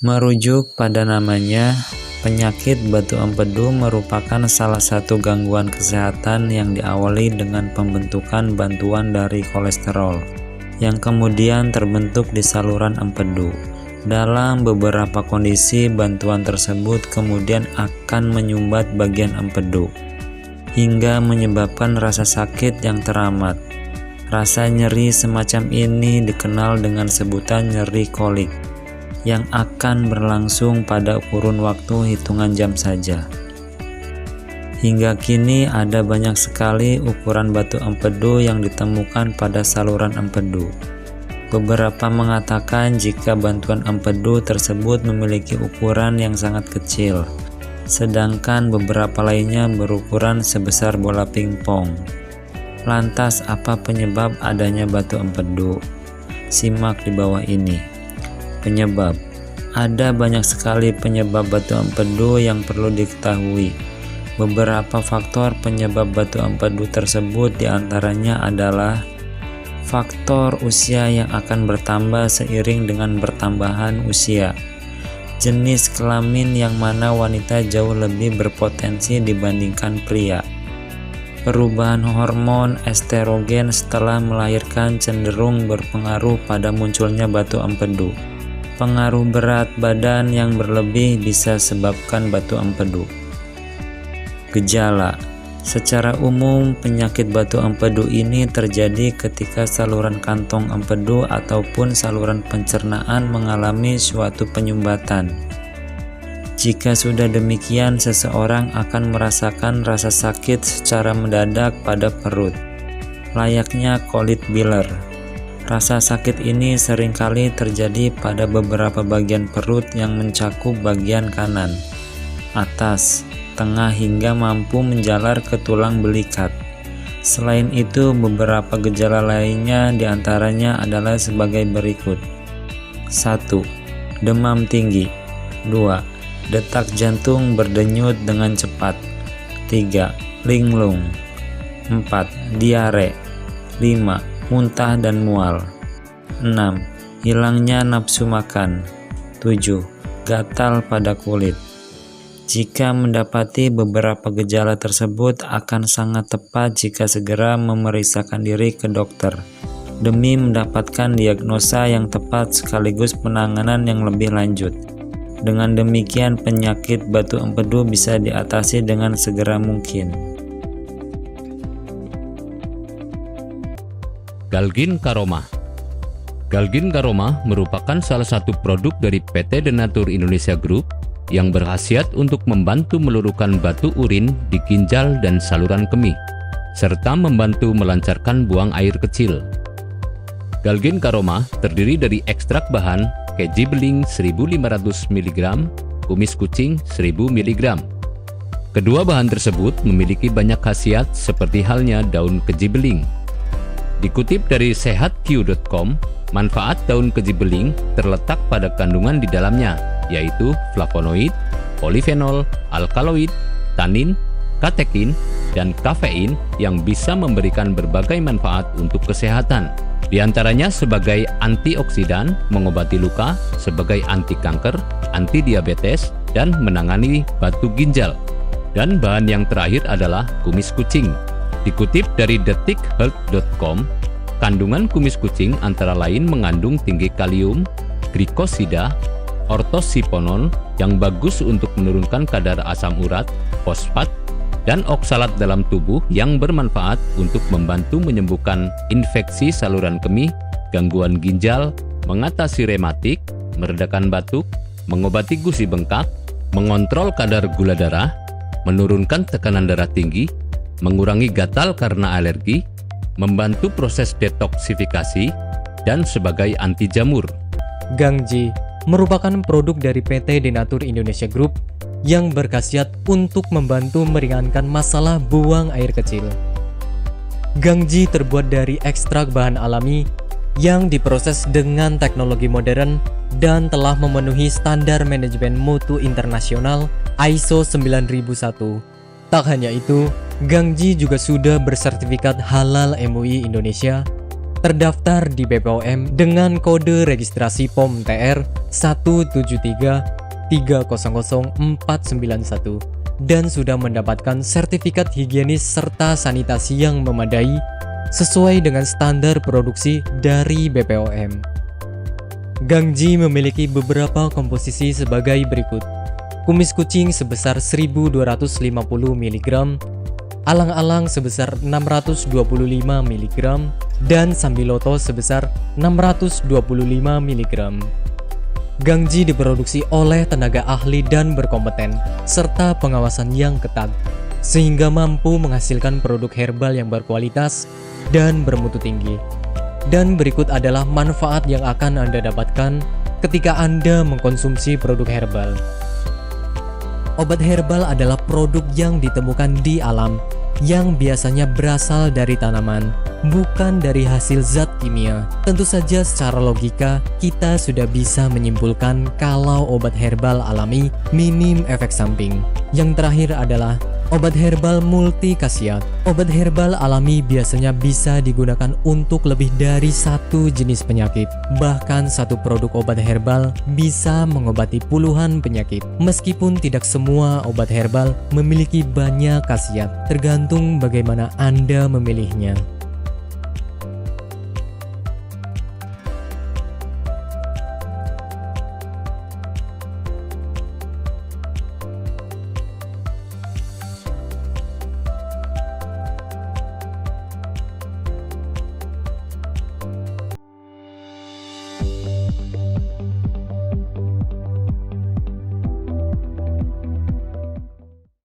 Merujuk pada namanya, penyakit batu empedu merupakan salah satu gangguan kesehatan yang diawali dengan pembentukan bantuan dari kolesterol, yang kemudian terbentuk di saluran empedu. Dalam beberapa kondisi, bantuan tersebut kemudian akan menyumbat bagian empedu, hingga menyebabkan rasa sakit yang teramat. Rasa nyeri semacam ini dikenal dengan sebutan nyeri kolik, yang akan berlangsung pada kurun waktu hitungan jam saja. Hingga kini ada banyak sekali ukuran batu empedu yang ditemukan pada saluran empedu. Beberapa mengatakan jika bantuan empedu tersebut memiliki ukuran yang sangat kecil, sedangkan beberapa lainnya berukuran sebesar bola pingpong. Lantas apa penyebab adanya batu empedu? Simak di bawah ini. Penyebab. Ada banyak sekali penyebab batu empedu yang perlu diketahui. Beberapa faktor penyebab batu empedu tersebut diantaranya adalah faktor usia yang akan bertambah seiring dengan bertambahan usia, jenis kelamin yang mana wanita jauh lebih berpotensi dibandingkan pria, perubahan hormon estrogen setelah melahirkan cenderung berpengaruh pada munculnya batu empedu. Pengaruh berat badan yang berlebih bisa sebabkan batu empedu. Gejala. Secara umum, penyakit batu empedu ini terjadi ketika saluran kantong empedu ataupun saluran pencernaan mengalami suatu penyumbatan. Jika sudah demikian, seseorang akan merasakan rasa sakit secara mendadak pada perut, layaknya kolit biler. Rasa sakit ini seringkali terjadi pada beberapa bagian perut yang mencakup bagian kanan, atas, tengah hingga mampu menjalar ke tulang belikat. Selain itu, beberapa gejala lainnya diantaranya adalah sebagai berikut. 1. Demam tinggi. 2. Detak jantung berdenyut dengan cepat. 3. Linglung. 4. Diare. 5. Muntah dan mual. 6. Hilangnya nafsu makan. 7. Gatal pada kulit. Jika mendapati beberapa gejala tersebut, akan sangat tepat jika segera memeriksakan diri ke dokter demi mendapatkan diagnosa yang tepat sekaligus penanganan yang lebih lanjut. Dengan demikian, penyakit batu empedu bisa diatasi dengan segera mungkin. Galgin Karoma. Galgin Karoma merupakan salah satu produk dari PT Denatur Indonesia Group yang berkhasiat untuk membantu meluruhkan batu urin di ginjal dan saluran kemih, serta membantu melancarkan buang air kecil. Galgin Karoma terdiri dari ekstrak bahan keji beling 1500 mg, kumis kucing 1000 mg. Kedua bahan tersebut memiliki banyak khasiat seperti halnya daun keji beling. Dikutip dari sehatq.com, manfaat daun keji beling terletak pada kandungan di dalamnya, yaitu flavonoid, polifenol, alkaloid, tanin, katekin, dan kafein yang bisa memberikan berbagai manfaat untuk kesehatan. Di antaranya sebagai antioksidan, mengobati luka, sebagai anti kanker, anti diabetes, dan menangani batu ginjal. Dan bahan yang terakhir adalah kumis kucing. Dikutip dari detikhealth.com, kandungan kumis kucing antara lain mengandung tinggi kalium, glikosida, ortosiponon yang bagus untuk menurunkan kadar asam urat, fosfat, dan oksalat dalam tubuh yang bermanfaat untuk membantu menyembuhkan infeksi saluran kemih, gangguan ginjal, mengatasi rematik, meredakan batuk, mengobati gusi bengkak, mengontrol kadar gula darah, menurunkan tekanan darah tinggi, mengurangi gatal karena alergi, membantu proses detoksifikasi, dan sebagai anti jamur. Gangji merupakan produk dari PT Denatur Indonesia Group yang berkhasiat untuk membantu meringankan masalah buang air kecil. Gangji terbuat dari ekstrak bahan alami yang diproses dengan teknologi modern dan telah memenuhi standar manajemen mutu internasional ISO 9001. Tak hanya itu, Gangji juga sudah bersertifikat halal MUI Indonesia terdaftar di BPOM dengan kode registrasi POM TR 173300491 dan sudah mendapatkan sertifikat higienis serta sanitasi yang memadai sesuai dengan standar produksi dari BPOM. Gangji memiliki beberapa komposisi sebagai berikut. Kumis kucing sebesar 1250 mg, alang-alang sebesar 625 mg, dan sambiloto sebesar 625 mg. Gangji diproduksi oleh tenaga ahli dan berkompeten, serta pengawasan yang ketat, sehingga mampu menghasilkan produk herbal yang berkualitas dan bermutu tinggi. Dan berikut adalah manfaat yang akan Anda dapatkan ketika Anda mengkonsumsi produk herbal. Obat herbal adalah produk yang ditemukan di alam, yang biasanya berasal dari tanaman, bukan dari hasil zat kimia. Tentu saja secara logika, kita sudah bisa menyimpulkan kalau obat herbal alami minim efek samping. Yang terakhir adalah obat herbal multi khasiat. Obat herbal alami biasanya bisa digunakan untuk lebih dari satu jenis penyakit. Bahkan satu produk obat herbal bisa mengobati puluhan penyakit. Meskipun tidak semua obat herbal memiliki banyak khasiat, tergantung bagaimana Anda memilihnya.